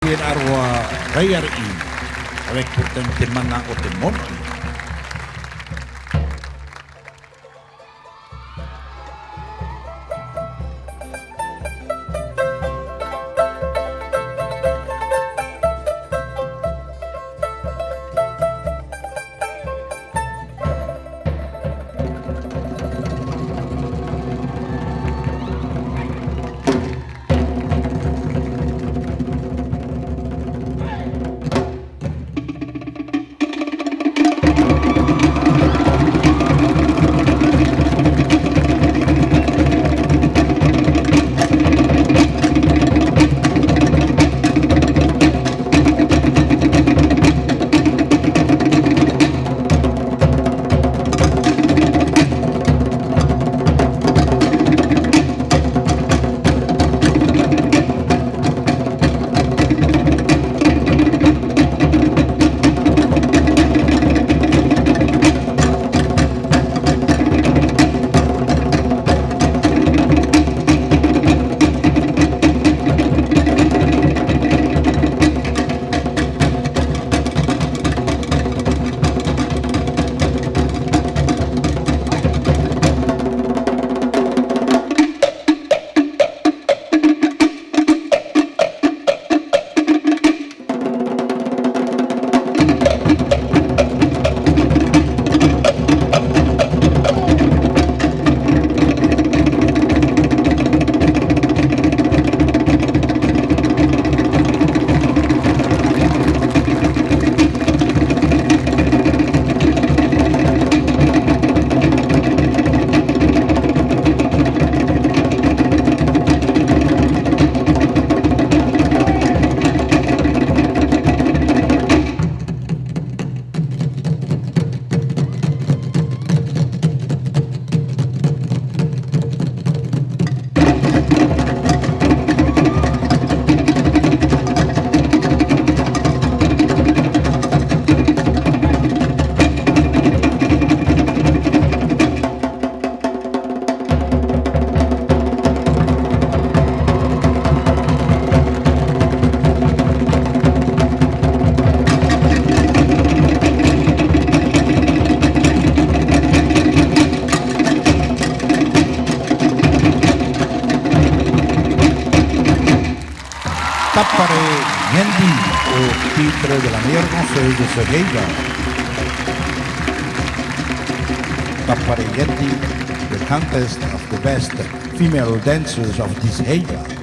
bien arwa gayari avec pour temana o temoni. Tappare Yendi au titre de la meilleure danseuse de ce Heiga. Tappare Yendi, the contest of the best female dancers of this Heiga.